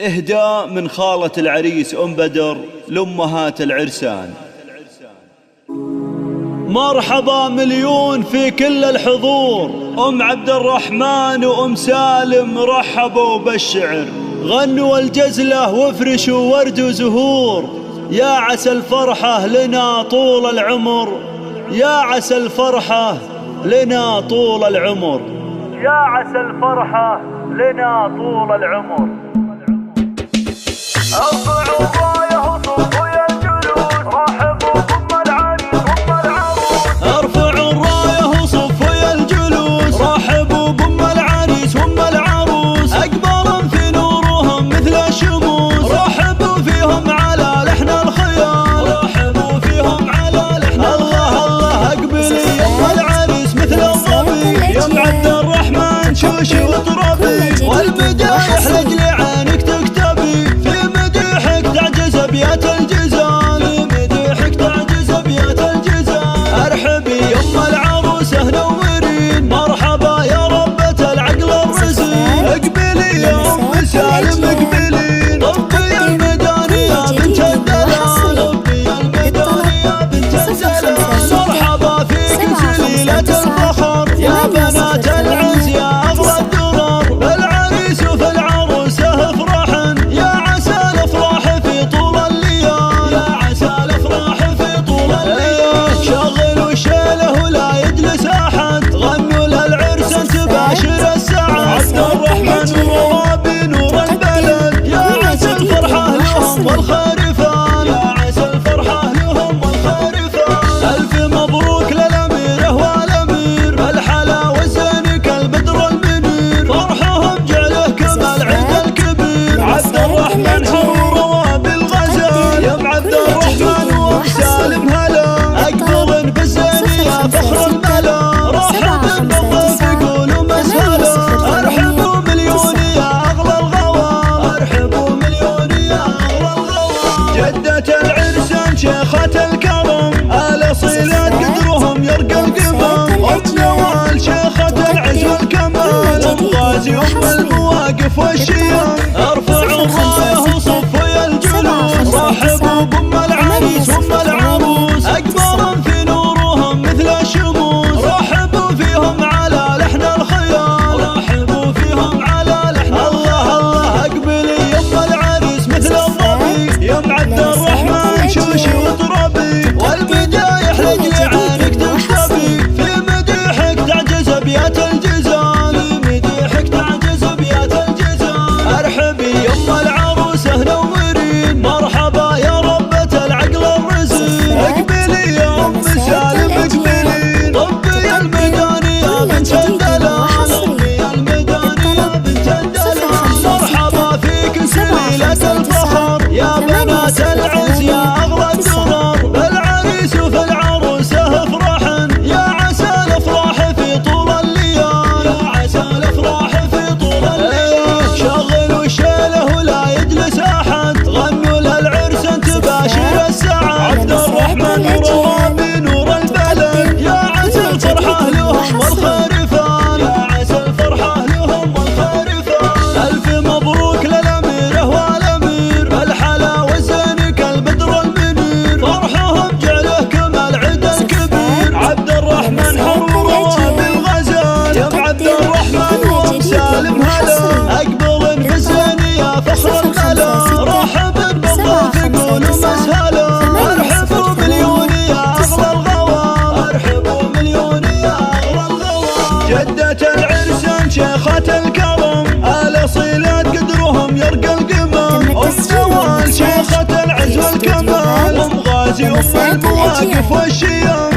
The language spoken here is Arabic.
إهداء من خالة العريس أم بدر لأمهات العرسان. مرحبا مليون في كل الحضور، أم عبد الرحمن وأم سالم رحبوا بالشعر، غنوا الجزلة وافرشوا ورد وزهور، يا عسى الفرحة لنا طول العمر، يا عسى الفرحة لنا طول العمر، يا عسى الفرحة لنا طول العمر. ارفعوا الراية وصفوا يا الجلوس، رحبوا بأم العريس وأم العروس. ارفعوا الراية وصفوا يا الجلوس، رحبوا بأم العريس وأم العروس، أقمار في نورهم مثل الشموس، رحبوا فيهم على لحن الخيال، رحبوا فيهم على لحن الله الله. اقبلي يا أم العريس مثل الظبي، يا أم عبد الرحمن شوشي وطربي، والمدايح لأجل عينك تكتبي، في مديحك تعجز أبيات الجزال، في مديحك تعجز أبيات الجزال. ارحبي يا أم العروسة نورين، مرحبا يا ربة العقل الرزين، اقبلي يا أم سالم اقبلين، طبي المداني يا بنت الدلال، طبي المداني يا بنت الدلال. مرحبا فيك سليلة الفخر، يا بنات العز يا أغلى الدرر، بالعريس وفي العروسة افرحن، يا عسى الافراح في طول الليال، يا عسى الافراح في طول الليال. شغلوا الشيله ولا يجلس احد، غنوا للعرس تباشر السعد، عبد الرحمن وروابي نور البلد، يا عسى الفرحة لهم والخارفان، يا عسى الفرحة لهم والخارفان. الف مبروك للاميره والامير، بالحلا والزين كالبدر المنير، فرحهم جعله كما العيد الكبير، عبد الرحمن حرور وبالغزال، يا ام عبد الرحمن وام سالم هلا، اقبل بالزين يا فخر الملا، رحب بالضيف يقولوا مسهلا، ارحبوا مليون يا اغلى الغوام، ارحبوا مليون يا اغلى الغوام. جدة العرسان شيخة الكرم، الاصيلات قدرهم يرقى القمم، ام نوال شيخة العز والكمال، ام غازي ام المواقف والشيام. ارفعوا الرايه وصفوا يا الجلوس، رحبوا بأم العريس وأم العروس، أقمار في نورهم مثل الشموس، رحبوا فيهم على لحن الخيال، رحبوا فيهم على لحن الله الله. اقبلي يا أم العريس مثل الظبي، يا أم عبد الرحمن شوشي وطربي، والمدايح لأجل عينك تكتبي، في مديحك تعجز أبيات الجزال، في مديحك تعجز أبيات الجزال. ارحبي يا أم العروسة نورين، مرحبا يا ربة العقل الرزين، اقبلي يا أم سالم اقبلين، طبي المداني يا بنت الدلال، طبي المداني يا بنت الدلال. مرحبا فيك سليلة الفخر، يا بنات العز يا أغلى الدرر، بالعريس وفي العروسة افرحن، يا عسى الافراح في طول الليال، يا عسى الافراح في طول الليال. شغلوا الشيله ولا يجلس احد، غنوا للعرس تباشر السعد، عبد الرحمن وروابي نور البلد، يا عسى الفرحة لهم والخارفان، يا عسى الفرحة لهم والخارفان. الف مبروك للاميره والامير، بالحلا والزين كالبدر المنير، فرحهم جعله كما العيد الكبير، عبد الرحمن حرور وبالغزال، يا ام عبد الرحمن وام سالم هلا، اقبل بالزين يا فخر الملا، رحب بالضيف يقولوا مسهلا، ارحبوا مليون يا اغلى الغوام، ارحبوا مليون يا اغلى الغوام. جدة العرسان شيخة الكرم، الاصيلات قدرهم يرقى القمم، ام نوال شيخة العز والكمال، ام غازي ام المواقف والشيام.